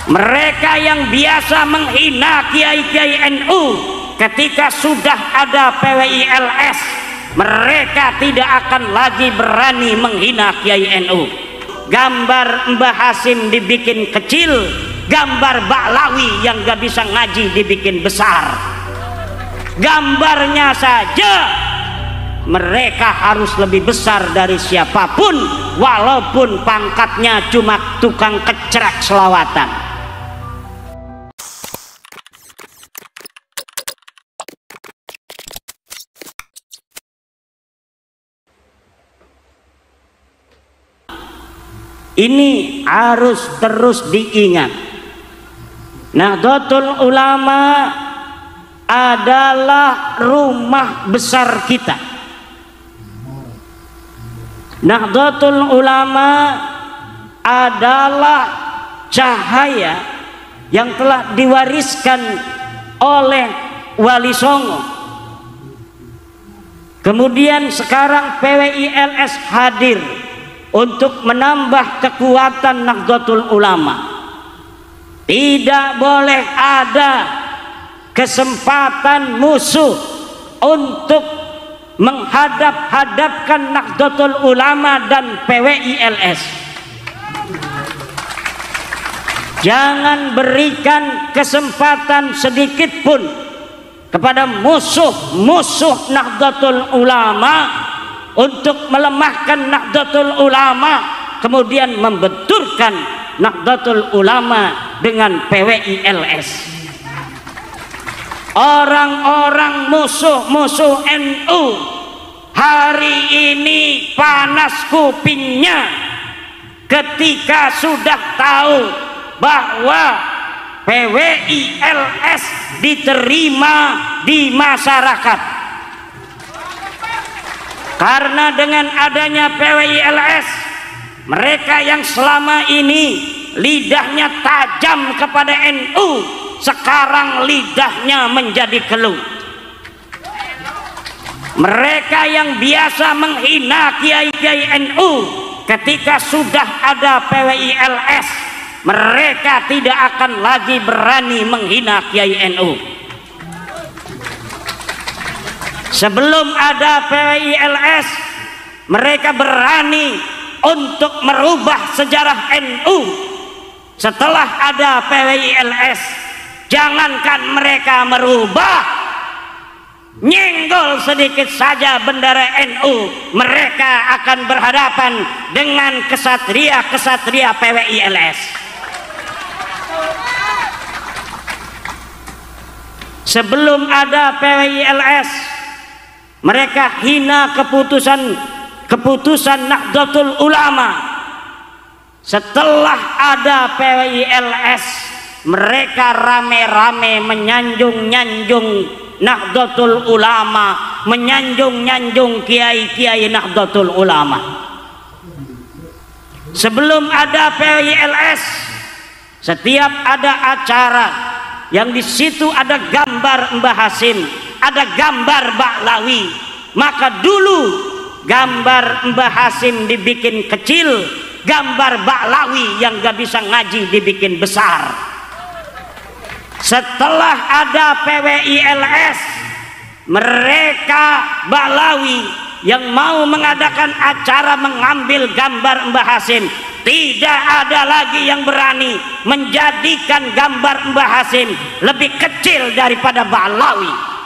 Mereka yang biasa menghina kiai-kiai NU, ketika sudah ada PWILS, mereka tidak akan lagi berani menghina kiai NU. Gambar Mbah Hasim dibikin kecil, gambar Baklawi yang gak bisa ngaji dibikin besar. Gambarnya saja mereka harus lebih besar dari siapapun, walaupun pangkatnya cuma tukang kecrek selawatan. Ini harus terus diingat. Nahdlatul Ulama adalah rumah besar kita. Nahdlatul Ulama adalah cahaya yang telah diwariskan oleh Wali Songo. Kemudian sekarang PWILS hadir untuk menambah kekuatan Nahdlatul Ulama. Tidak boleh ada kesempatan musuh untuk menghadap-hadapkan Nahdlatul Ulama dan PWILS. Jangan berikan kesempatan sedikit pun kepada musuh-musuh Nahdlatul Ulama untuk melemahkan Nahdlatul Ulama, kemudian membenturkan Nahdlatul Ulama dengan PWILS. Orang-orang musuh-musuh NU hari ini panas kupingnya ketika sudah tahu bahwa PWILS diterima di masyarakat. Karena dengan adanya PWILS, mereka yang selama ini lidahnya tajam kepada NU, sekarang lidahnya menjadi keluh. Mereka yang biasa menghina kiai-kiai NU, ketika sudah ada PWILS, mereka tidak akan lagi berani menghina kiai NU. Sebelum ada PWILS, mereka berani untuk merubah sejarah NU. Setelah ada PWILS, jangankan mereka merubah, nyenggol sedikit saja bendera NU, mereka akan berhadapan dengan kesatria-kesatria PWILS. Sebelum ada PWILS, mereka hina keputusan Nahdlatul Ulama. Setelah ada PWILS, mereka rame-rame menyanjung-nyanjung Nahdlatul Ulama, menyanjung-nyanjung kiai-kiai Nahdlatul Ulama. Sebelum ada PWILS, setiap ada acara yang di situ ada gambar Mbah Hasim, ada gambar Baklawi, maka dulu gambar Mbah Hasim dibikin kecil, gambar Baklawi yang gak bisa ngaji dibikin besar. Setelah ada PWILS, mereka Baklawi yang mau mengadakan acara mengambil gambar Mbah Hasim, tidak ada lagi yang berani menjadikan gambar Mbah Hasim lebih kecil daripada Baklawi.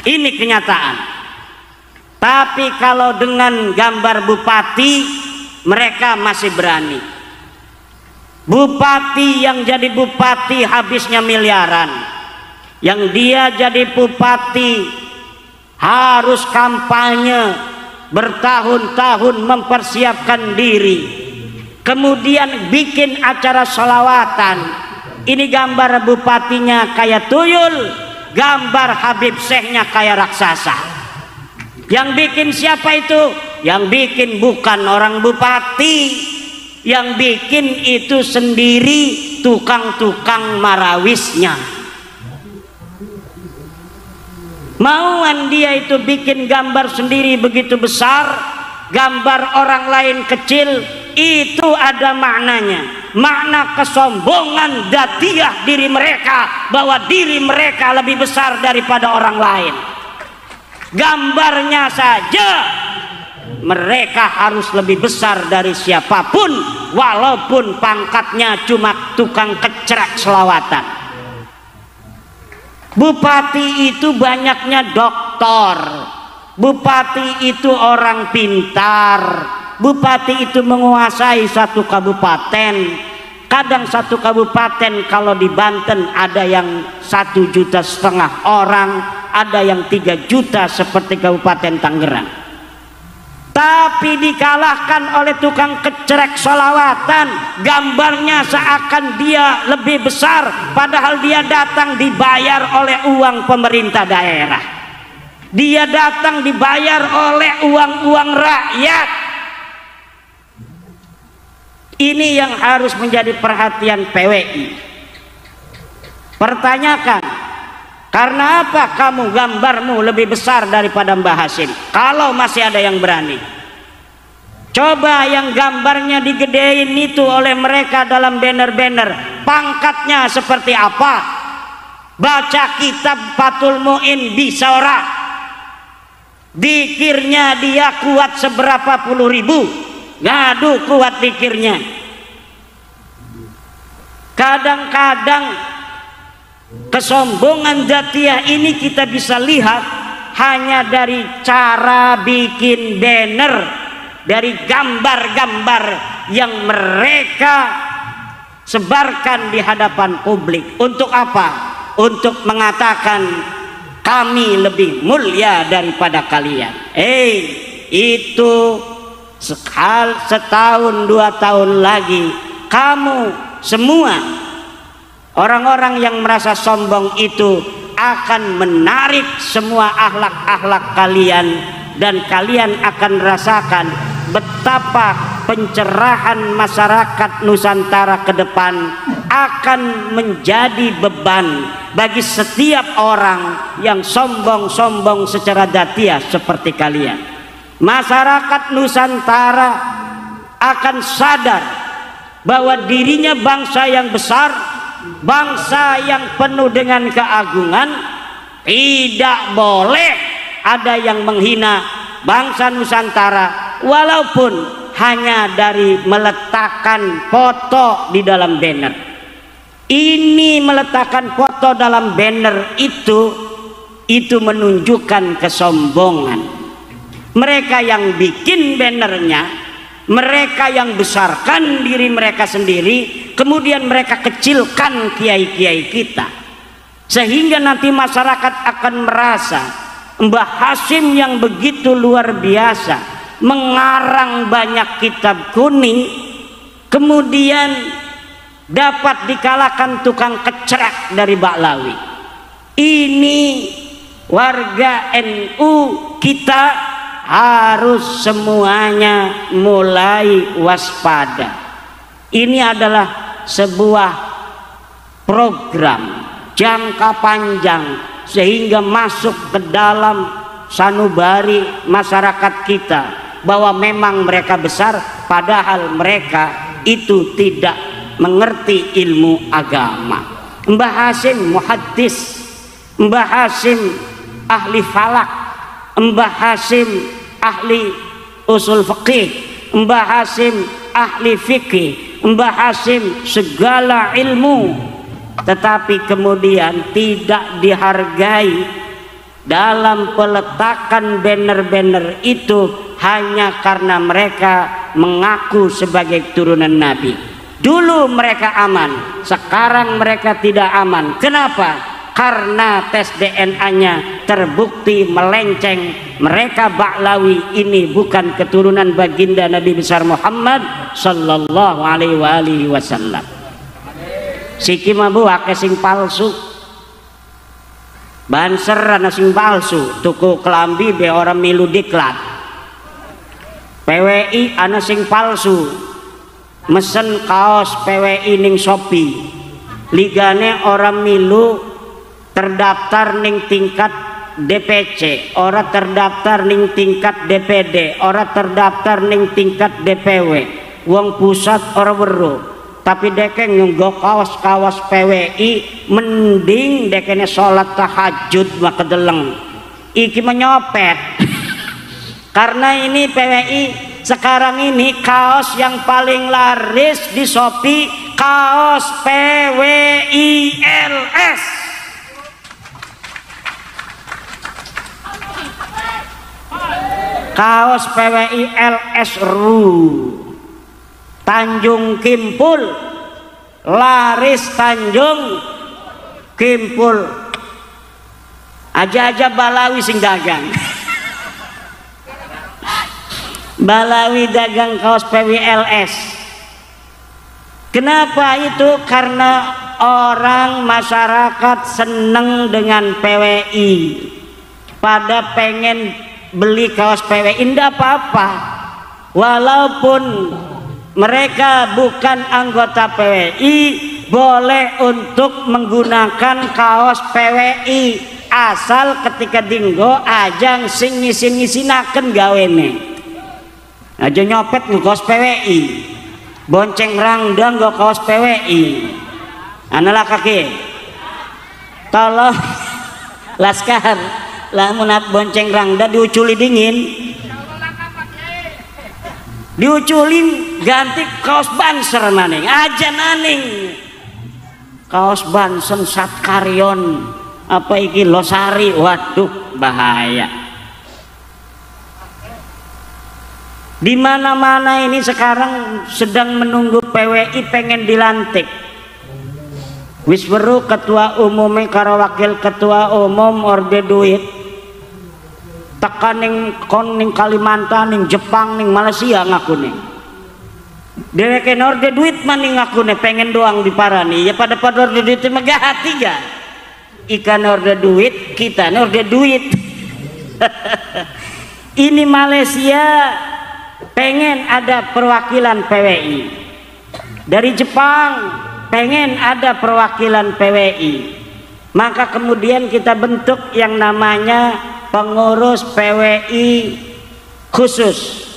Ini kenyataan. Tapi kalau dengan gambar bupati, mereka masih berani. Bupati yang jadi bupati habisnya miliaran, yang dia jadi bupati harus kampanye bertahun-tahun mempersiapkan diri, kemudian bikin acara sholawatan. Ini gambar bupatinya kayak tuyul, gambar Habib Syekhnya kayak raksasa. Yang bikin siapa itu? Yang bikin bukan orang bupati, yang bikin itu sendiri tukang-tukang marawisnya. Mauan dia itu bikin gambar sendiri begitu besar, gambar orang lain kecil, itu ada maknanya, makna kesombongan datiah diri mereka, bahwa diri mereka lebih besar daripada orang lain. Gambarnya saja mereka harus lebih besar dari siapapun, walaupun pangkatnya cuma tukang kecrek selawatan. Bupati itu banyaknya doktor, bupati itu orang pintar, bupati itu menguasai satu kabupaten. Kadang satu kabupaten kalau di Banten ada yang 1,5 juta orang, ada yang 3 juta seperti Kabupaten Tangerang. Tapi dikalahkan oleh tukang kecrek solawatan. Gambarnya seakan dia lebih besar, padahal dia datang dibayar oleh uang pemerintah daerah. Dia datang dibayar oleh uang-uang rakyat. Ini yang harus menjadi perhatian PWI. Pertanyakan, karena apa kamu gambarmu lebih besar daripada Mbah Hasim? Kalau masih ada yang berani. Coba yang gambarnya digedein itu oleh mereka dalam banner-banner, pangkatnya seperti apa? Baca kitab Fathul Mu'in bisa ora? Dikirnya dia kuat seberapa puluh ribu, ngadu kuat dikirnya. Kadang-kadang kesombongan dzatiyah ini kita bisa lihat hanya dari cara bikin banner, dari gambar-gambar yang mereka sebarkan di hadapan publik. Untuk apa? Untuk mengatakan kami lebih mulia daripada kalian. Itu setahun 2 tahun lagi kamu semua orang-orang yang merasa sombong itu akan menarik semua akhlak-akhlak kalian, dan kalian akan rasakan betapa pencerahan masyarakat Nusantara ke depan akan menjadi beban bagi setiap orang yang sombong-sombong secara dzatiyah seperti kalian. Masyarakat Nusantara akan sadar bahwa dirinya bangsa yang besar, bangsa yang penuh dengan keagungan. Tidak boleh ada yang menghina bangsa Nusantara, walaupun hanya dari meletakkan foto di dalam banner. Ini meletakkan foto dalam banner itu menunjukkan kesombongan. Mereka yang bikin bannernya, mereka yang besarkan diri mereka sendiri, kemudian mereka kecilkan kiai-kiai kita, sehingga nanti masyarakat akan merasa Mbah Hasim yang begitu luar biasa mengarang banyak kitab kuning, kemudian dapat dikalahkan tukang kecrek dari Baklawi. Ini warga NU kita harus semuanya mulai waspada. Ini adalah sebuah program jangka panjang sehingga masuk ke dalam sanubari masyarakat kita bahwa memang mereka besar, padahal mereka itu tidak mengerti ilmu agama. Mbah Hasim muhaddis, Mbah Hasim ahli falak, Mbah Hasim ahli usul fikih, Mbah Hasim ahli fikih, Mbah Hasim segala ilmu, tetapi kemudian tidak dihargai dalam peletakan banner-banner itu hanya karena mereka mengaku sebagai turunan Nabi. Dulu mereka aman, sekarang mereka tidak aman. Kenapa? Karena tes DNA-nya terbukti melenceng. Mereka Baklawi ini bukan keturunan baginda Nabi besar Muhammad sallallahu alaihi wasallam. Siki mabu ake sing palsu, banser ana sing palsu, tuku kelambi be orang milu diklat. PWI ana sing palsu, mesen kaos PWI ning Shopee, ligane orang milu terdaftar ning tingkat DPC, ora terdaftar ning tingkat DPD, ora terdaftar ning tingkat DPW. wong pusat ora weruh, tapi dekeng nyunggo kaos-kaos PWI mending dekene sholat tahajud mah kedeleng iki menyopet. Karena ini PWI sekarang ini kaos yang paling laris di Shopee kaos PWILS. Kaos PWILS Tanjung Kimpul, laris Tanjung Kimpul. Aja-aja Balawi sing dagang. Balawi dagang kaos PWILS. Kenapa itu? Karena orang masyarakat seneng dengan PWI, pada pengen beli kaos PWI. Tidak apa-apa, walaupun mereka bukan anggota PWI boleh untuk menggunakan kaos PWI, asal ketika dinggo ajang sing ngisi-ngisinaken gawene aja nyopet nggo kaos PWI, bonceng rangda nggo kaos PWI. Analah kaki tolong laskar lamun bonceng rangda diuculi dingin, diuculin ganti kaos banser maning aja naning kaos bansen Satkaryon apa iki Losari. Waduh bahaya. Di mana-mana ini sekarang sedang menunggu PWI pengen dilantik. Wis weruh ketua umumnya karo wakil ketua umum orde duit tekan ning Kalimantan, ning Jepang, ning Malaysia ngakune. Dheweke orde duit maning ngakune pengen doang diparani. Ya pada orde duit megah hati ga. Ikan orde duit, kita orde duit. Ini Malaysia pengen ada perwakilan PWI. Dari Jepang pengen ada perwakilan PWI. Maka kemudian kita bentuk yang namanya pengurus PWI khusus.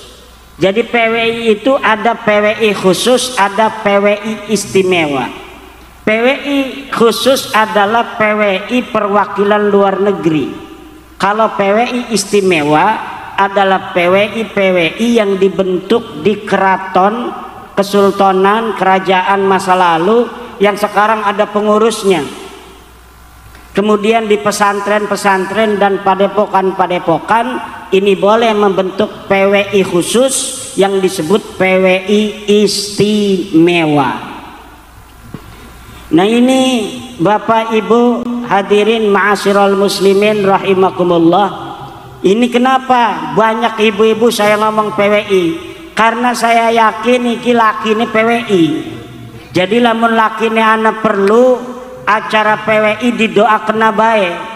Jadi PWI itu ada PWI khusus, ada PWI istimewa. PWI khusus adalah PWI perwakilan luar negeri. Kalau PWI istimewa adalah PWI yang dibentuk di keraton, kesultanan, kerajaan masa lalu yang sekarang ada pengurusnya. Kemudian di pesantren-pesantren dan padepokan-padepokan ini boleh membentuk PWI khusus yang disebut PWI istimewa. Nah ini Bapak Ibu hadirin ma'asyiral muslimin rahimakumullah. Ini kenapa banyak ibu-ibu saya ngomong PWI, karena saya yakin iki lakine PWI. Jadi lamun lakine anak perlu acara PWI didoakeun bae.